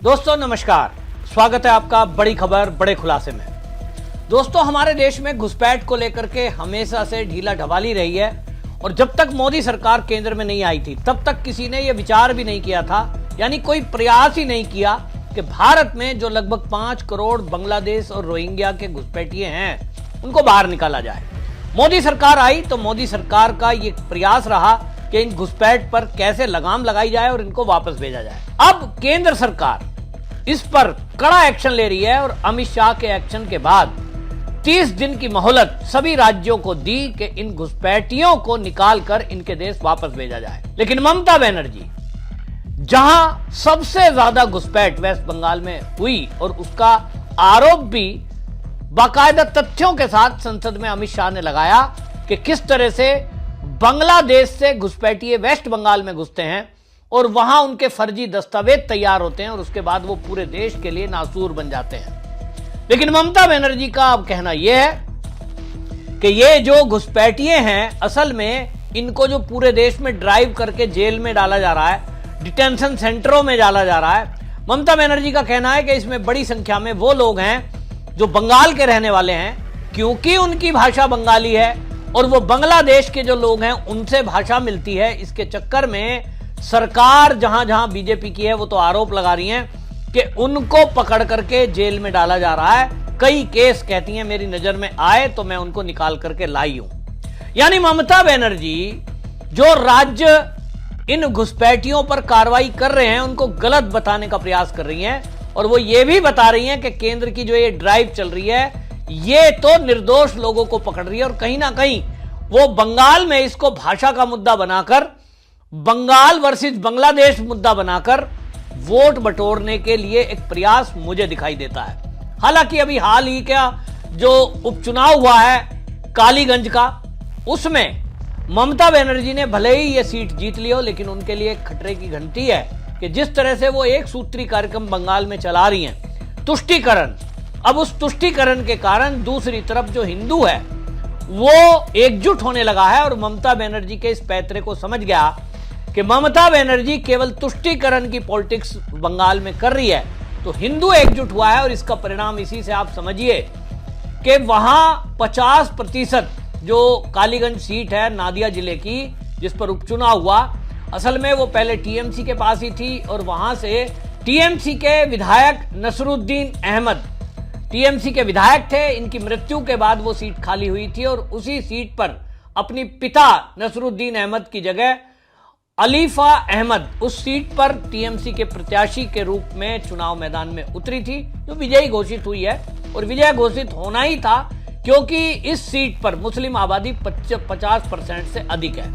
दोस्तों नमस्कार, स्वागत है आपका बड़ी खबर बड़े खुलासे में। दोस्तों हमारे देश में घुसपैठ को लेकर के हमेशा से ढीला ढवाली रही है और जब तक मोदी सरकार केंद्र में नहीं आई थी तब तक किसी ने यह विचार भी नहीं किया था, यानी कोई प्रयास ही नहीं किया कि भारत में जो लगभग 5 करोड़ बांग्लादेश और रोहिंग्या के घुसपैठिए हैं उनको बाहर निकाला जाए। मोदी सरकार आई तो मोदी सरकार का ये प्रयास रहा कि इन घुसपैठ पर कैसे लगाम लगाई जाए और इनको वापस भेजा जाए। अब केंद्र सरकार इस पर कड़ा एक्शन ले रही है और अमित शाह के एक्शन के बाद 30 दिन की मोहलत सभी राज्यों को दी कि इन घुसपैठियों को निकालकर इनके देश वापस भेजा जाए। लेकिन ममता बनर्जी, जहां सबसे ज्यादा घुसपैठ वेस्ट बंगाल में हुई और उसका आरोप भी बाकायदा तथ्यों के साथ संसद में अमित शाह ने लगाया कि किस तरह से बांग्लादेश से घुसपैठिए वेस्ट बंगाल में घुसते हैं और वहां उनके फर्जी दस्तावेज तैयार होते हैं और उसके बाद वो पूरे देश के लिए नासूर बन जाते हैं। लेकिन ममता बनर्जी का अब कहना यह है कि ये जो घुसपैठिए हैं असल में इनको जो पूरे देश में ड्राइव करके जेल में डाला जा रहा है, डिटेंशन सेंटरों में डाला जा रहा है। ममता बनर्जी का कहना है कि इसमें बड़ी संख्या में वो लोग हैं जो बंगाल के रहने वाले हैं, क्योंकि उनकी भाषा बंगाली है और वो बांग्लादेश के जो लोग हैं उनसे भाषा मिलती है। इसके चक्कर में सरकार जहां जहां बीजेपी की है वो तो आरोप लगा रही है कि उनको पकड़ करके जेल में डाला जा रहा है। कई केस कहती हैं मेरी नजर में आए तो मैं उनको निकाल करके लाई हूं। यानी ममता बनर्जी जो राज्य इन घुसपैठियों पर कार्रवाई कर रहे हैं उनको गलत बताने का प्रयास कर रही हैं और वो ये भी बता रही हैं कि केंद्र की जो ये ड्राइव चल रही है ये तो निर्दोष लोगों को पकड़ रही है और कहीं ना कहीं वो बंगाल में इसको भाषा का मुद्दा बनाकर, बंगाल वर्सेस बांग्लादेश मुद्दा बनाकर वोट बटोरने के लिए एक प्रयास मुझे दिखाई देता है। हालांकि अभी हाल ही का जो उपचुनाव हुआ है कालीगंज का, उसमें ममता बनर्जी ने भले ही यह सीट जीत ली हो, लेकिन उनके लिए एक खतरे की घंटी है कि जिस तरह से वो एक सूत्री कार्यक्रम बंगाल में चला रही हैं, तुष्टीकरण, अब उस तुष्टीकरण के कारण दूसरी तरफ जो हिंदू है वो एकजुट होने लगा है और ममता बनर्जी के इस पैतरे को समझ गया कि ममता बनर्जी केवल तुष्टीकरण की पॉलिटिक्स बंगाल में कर रही है तो हिंदू एकजुट हुआ है। और इसका परिणाम इसी से आप समझिए कि वहां 50% जो कालीगंज सीट है नादिया जिले की जिस पर उपचुनाव हुआ, असल में वो पहले टीएमसी के पास ही थी और वहां से टीएमसी के विधायक नसरुद्दीन अहमद टीएमसी के विधायक थे। इनकी मृत्यु के बाद वो सीट खाली हुई थी और उसी सीट पर अपनी पिता नसरुद्दीन अहमद की जगह अलीफा अहमद उस सीट पर टीएमसी के प्रत्याशी के रूप में चुनाव मैदान में उतरी थी, जो विजयी घोषित हुई है। और विजय घोषित होना ही था क्योंकि इस सीट पर मुस्लिम आबादी 50% से अधिक है।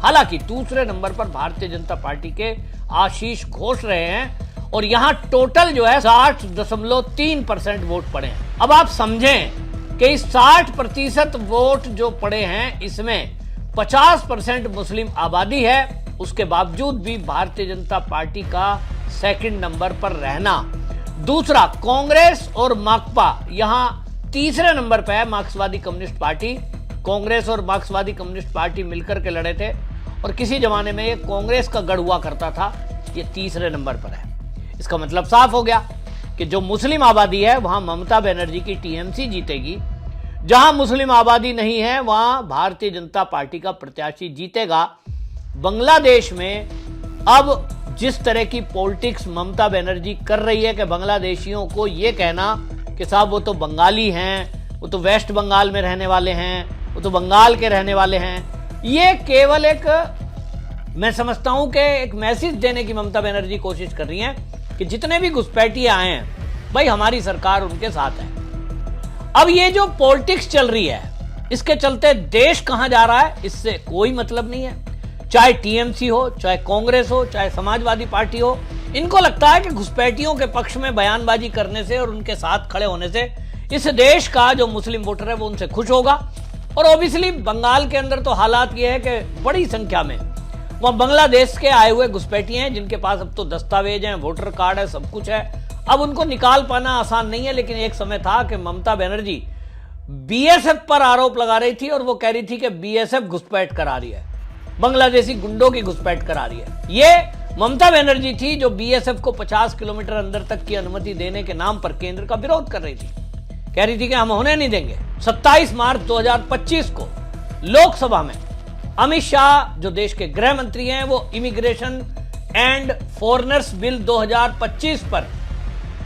हालांकि दूसरे नंबर पर भारतीय जनता पार्टी के आशीष घोष रहे हैं और यहां टोटल जो है 60.3% वोट पड़े हैं। अब आप समझें कि इस 60% वोट जो पड़े हैं इसमें 50% मुस्लिम आबादी है, उसके बावजूद भी भारतीय जनता पार्टी का सेकंड नंबर पर रहना। दूसरा, कांग्रेस और माकपा यहां तीसरे नंबर पर है। मार्क्सवादी कम्युनिस्ट पार्टी, कांग्रेस और मार्क्सवादी कम्युनिस्ट पार्टी मिलकर के लड़े थे और किसी जमाने में ये कांग्रेस का गढ़ हुआ करता था, ये तीसरे नंबर पर है। इसका मतलब साफ हो गया कि जो मुस्लिम आबादी है वहां ममता बनर्जी की टीएमसी जीतेगी, जहां मुस्लिम आबादी नहीं है वहां भारतीय जनता पार्टी का प्रत्याशी जीतेगा। बांग्लादेश में अब जिस तरह की पॉलिटिक्स ममता बनर्जी कर रही है कि बांग्लादेशियों को यह कहना कि साहब वो तो बंगाली हैं, वो तो वेस्ट बंगाल में रहने वाले हैं, वो तो बंगाल के रहने वाले हैं, ये केवल एक, मैं समझता हूं कि एक मैसेज देने की ममता बनर्जी कोशिश कर रही हैं कि जितने भी घुसपैठिए आए हैं भाई हमारी सरकार उनके साथ है। अब ये जो पॉलिटिक्स चल रही है इसके चलते देश कहां जा रहा है इससे कोई मतलब नहीं है। चाहे टीएमसी हो, चाहे कांग्रेस हो, चाहे समाजवादी पार्टी हो, इनको लगता है कि घुसपैठियों के पक्ष में बयानबाजी करने से और उनके साथ खड़े होने से इस देश का जो मुस्लिम वोटर है वो उनसे खुश होगा। और ऑब्वियसली बंगाल के अंदर तो हालात ये है कि बड़ी संख्या में वहां बांग्लादेश के आए हुए घुसपैठिए हैं जिनके पास अब तो दस्तावेज हैं, वोटर कार्ड है, सब कुछ है। अब उनको निकाल पाना आसान नहीं है। लेकिन एक समय था कि ममता बनर्जी बीएसएफ पर आरोप लगा रही थी और वो कह रही थी कि बीएसएफ घुसपैठ करा रही है, बांग्लादेशी गुंडों की घुसपैठ करा रही है। ये ममता बनर्जी थी जो बीएसएफ को 50 किलोमीटर अंदर तक की अनुमति देने के नाम पर केंद्र का विरोध कर रही थी। कह रही थी कि हम होने नहीं देंगे। 27 मार्च 2025 को लोकसभा में अमित शाह जो देश के गृह मंत्री हैं, वो इमिग्रेशन एंड फॉरेनर्स बिल 2025 पर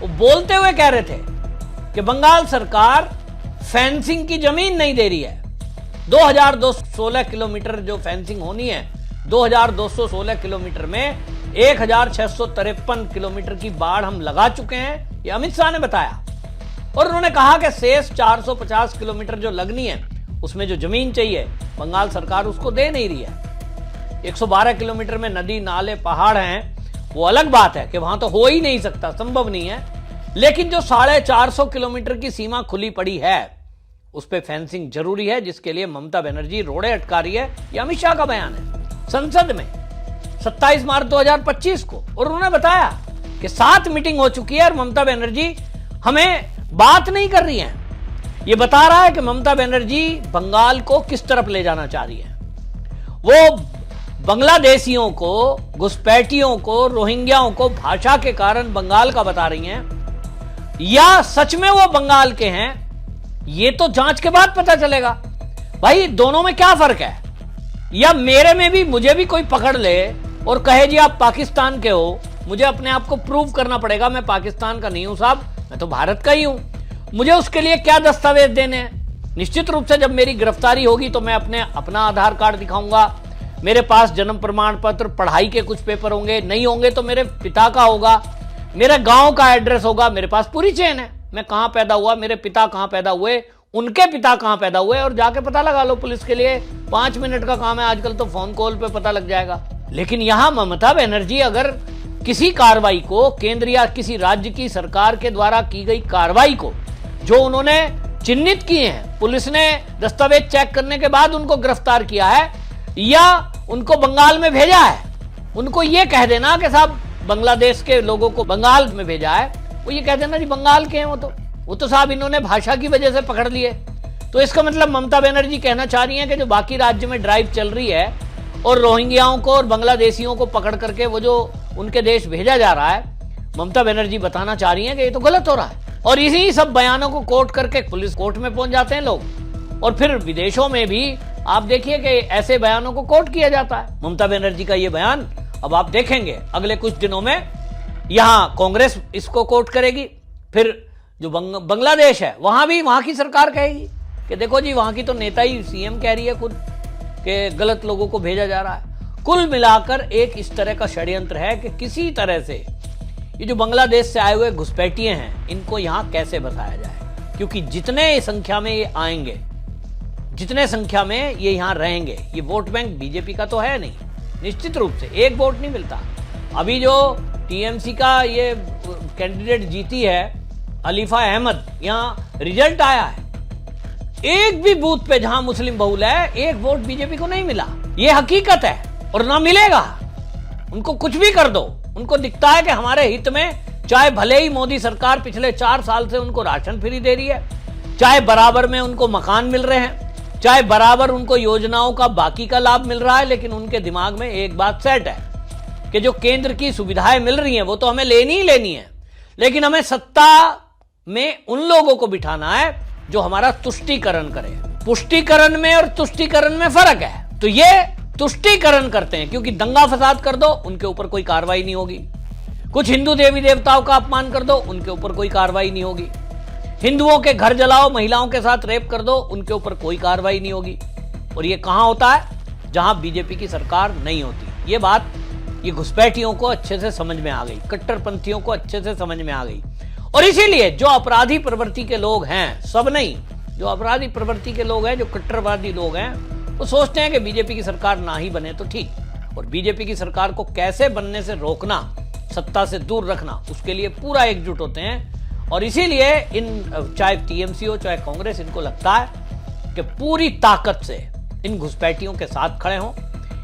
वो बोलते हुए कह रहे थे कि बंगाल सरकार फेंसिंग की जमीन नहीं दे रही है। 2216 किलोमीटर जो फेंसिंग होनी है, 2216 किलोमीटर में 1653 किलोमीटर की बाढ़ हम लगा चुके हैं, ये अमित शाह ने बताया। और उन्होंने कहा कि शेष 450 किलोमीटर जो लगनी है, उसमें जो जमीन चाहिए बंगाल सरकार उसको दे नहीं रही है। 112 किलोमीटर में नदी नाले पहाड़ हैं, वो अलग बात है कि वहां तो हो ही नहीं सकता, संभव नहीं है। लेकिन जो 450 किलोमीटर की सीमा खुली पड़ी है उस पर फेंसिंग जरूरी है, जिसके लिए ममता बनर्जी रोड़े अटका रही है। यह अमित शाह का बयान है संसद में 27 मार्च 2025 को। और उन्होंने बताया कि 7 मीटिंग हो चुकी है और ममता बनर्जी हमें बात नहीं कर रही है। यह बता रहा है कि ममता बनर्जी बंगाल को किस तरफ ले जाना चाह रही है। वो बांग्लादेशियों को, घुसपैठियों को, रोहिंग्याओं को भाषा के कारण बंगाल का बता रही हैं, या सच में वो बंगाल के हैं, ये तो जांच के बाद पता चलेगा। भाई दोनों में क्या फर्क है? या मेरे में भी, मुझे भी कोई पकड़ ले और कहे जी आप पाकिस्तान के हो, मुझे अपने आप को प्रूव करना पड़ेगा मैं पाकिस्तान का नहीं हूं साहब, मैं तो भारत का ही हूं। मुझे उसके लिए क्या दस्तावेज देने हैं? निश्चित रूप से जब मेरी गिरफ्तारी होगी तो मैं अपना आधार कार्ड दिखाऊंगा, मेरे पास जन्म प्रमाण पत्र, पढ़ाई के कुछ पेपर होंगे, नहीं होंगे तो मेरे पिता का होगा, मेरे गांव का एड्रेस होगा, मेरे पास पूरी चेन है। मैं कहां पैदा हुआ, मेरे पिता कहां पैदा हुए, उनके पिता कहां पैदा हुए, और जाके पता लगा लो। पुलिस के लिए 5 मिनट का काम है, आजकल तो फोन कॉल पे पता लग जाएगा। लेकिन यहां ममता बनर्जी अगर किसी कार्रवाई को, केंद्र या किसी राज्य की सरकार के द्वारा की गई कार्रवाई को, जो उन्होंने चिन्हित किए हैं, पुलिस ने दस्तावेज चेक करने के बाद उनको गिरफ्तार किया है या उनको बंगाल में भेजा है, उनको यह कह देना कि साहब बांग्लादेश के लोगों को बंगाल में भेजा है, वो ये कह देना जी बंगाल के हैं वो तो साहब इन्होंने भाषा की वजह से पकड़ लिए। तो इसका मतलब ममता बनर्जी कहना चाह रही है कि जो बाकी राज्य में ड्राइव चल रही है और रोहिंग्याओं को और बांग्लादेशियों को पकड़ करके वो जो उनके देश भेजा जा रहा है, ममता बनर्जी बताना चाह रही है कि ये तो गलत हो रहा है। और इसी सब बयानों को कोट करके पुलिस कोर्ट में पहुंच जाते हैं लोग, और फिर विदेशों में भी आप देखिए कि ऐसे बयानों को कोट किया जाता है। ममता बनर्जी का ये बयान अब आप देखेंगे अगले कुछ दिनों में यहां कांग्रेस इसको कोट करेगी, फिर जो बांग्लादेश है वहां भी वहां की सरकार कहेगी कि देखो जी वहां की तो नेता ही, सीएम कह रही है खुद कि गलत लोगों को भेजा जा रहा है। कुल मिलाकर एक इस तरह का षड्यंत्र है कि किसी तरह से ये जो बांग्लादेश से आए हुए घुसपैठिए हैं इनको यहां कैसे बसाया जाए, क्योंकि जितने संख्या में ये आएंगे, जितने संख्या में ये यहां रहेंगे, ये वोट बैंक बीजेपी का तो है नहीं, निश्चित रूप से एक वोट नहीं मिलता। अभी जो टीएमसी का ये कैंडिडेट जीती है अलीफा अहमद, यहां रिजल्ट आया है, एक भी बूथ पे जहां मुस्लिम बहुल है एक वोट बीजेपी को नहीं मिला। ये हकीकत है और ना मिलेगा। उनको कुछ भी कर दो, उनको दिखता है कि हमारे हित में, चाहे भले ही मोदी सरकार पिछले 4 साल से उनको राशन फ्री दे रही है, चाहे बराबर में उनको मकान मिल रहे हैं, चाहे बराबर उनको योजनाओं का बाकी का लाभ मिल रहा है, लेकिन उनके दिमाग में एक बात सेट है कि जो केंद्र की सुविधाएं मिल रही हैं वो तो हमें लेनी ही लेनी है, लेकिन हमें सत्ता में उन लोगों को बिठाना है जो हमारा तुष्टीकरण करे। पुष्टिकरण में और तुष्टीकरण में फर्क है। तो ये तुष्टीकरण करते हैं क्योंकि दंगा फसाद कर दो उनके ऊपर कोई कार्रवाई नहीं होगी, कुछ हिंदू देवी देवताओं का अपमान कर दो उनके ऊपर कोई कार्रवाई नहीं होगी, हिंदुओं के घर जलाओ, महिलाओं के साथ रेप कर दो उनके ऊपर कोई कार्रवाई नहीं होगी। और ये कहां होता है? जहां बीजेपी की सरकार नहीं होती। ये बात ये घुसपैठियों को अच्छे से समझ में आ गई, कट्टरपंथियों को अच्छे से समझ में आ गई। और इसीलिए जो अपराधी प्रवृत्ति के लोग हैं, सब नहीं, जो अपराधी प्रवृत्ति के लोग हैं, जो कट्टरवादी लोग हैं, वो सोचते हैं कि बीजेपी की सरकार ना ही बने तो ठीक। और बीजेपी की सरकार को कैसे बनने से रोकना, सत्ता से दूर रखना, उसके लिए पूरा एकजुट होते हैं। और इसीलिए इन, चाहे टीएमसी हो चाहे कांग्रेस, इनको लगता है कि पूरी ताकत से इन घुसपैठियों के साथ खड़े हों,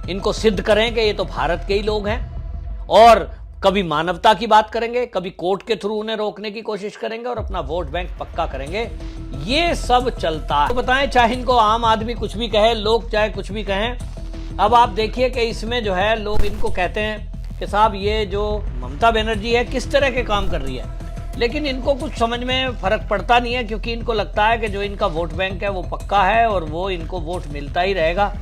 इनको सिद्ध करें कि ये तो भारत के ही लोग हैं, और कभी मानवता की बात करेंगे, कभी कोर्ट के थ्रू उन्हें रोकने की कोशिश करेंगे और अपना वोट बैंक पक्का करेंगे। ये सब चलता है। तो बताएं, चाहे इनको आम आदमी कुछ भी कहे, लोग चाहे कुछ भी कहें, अब आप देखिए कि इसमें जो है लोग इनको कहते हैं कि साहब ये जो ममता बनर्जी है किस तरह के काम कर रही है, लेकिन इनको कुछ समझ में फर्क पड़ता नहीं है, क्योंकि इनको लगता है कि जो इनका वोट बैंक है वो पक्का है और वो इनको वोट मिलता ही रहेगा।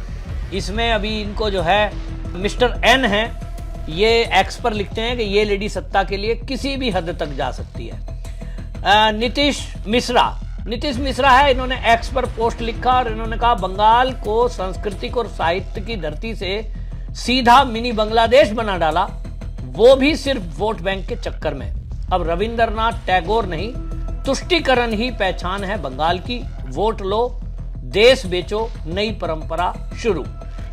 इसमें अभी इनको जो है मिस्टर एन है, ये एक्स पर लिखते हैं कि ये लेडी सत्ता के लिए किसी भी हद तक जा सकती है। नीतीश मिश्रा है, इन्होंने एक्स पर पोस्ट लिखा और इन्होंने कहा बंगाल को सांस्कृतिक और साहित्य की धरती से सीधा मिनी बांग्लादेश बना डाला, वो भी सिर्फ वोट बैंक के चक्कर में। अब रविंद्रनाथ टैगोर नहीं, तुष्टीकरण ही पहचान है बंगाल की, वोट लो देश बेचो, नई परंपरा शुरू।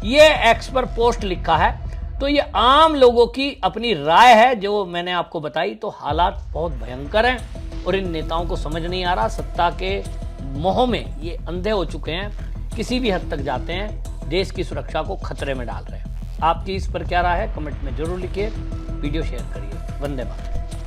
ये एक्स पर पोस्ट लिखा है। तो ये आम लोगों की अपनी राय है जो मैंने आपको बताई। तो हालात बहुत भयंकर हैं और इन नेताओं को समझ नहीं आ रहा, सत्ता के मोह में ये अंधे हो चुके हैं, किसी भी हद तक जाते हैं, देश की सुरक्षा को खतरे में डाल रहे हैं। आपकी इस पर क्या राय है कमेंट में जरूर लिखिए, वीडियो शेयर करिए। वंदे मातरम।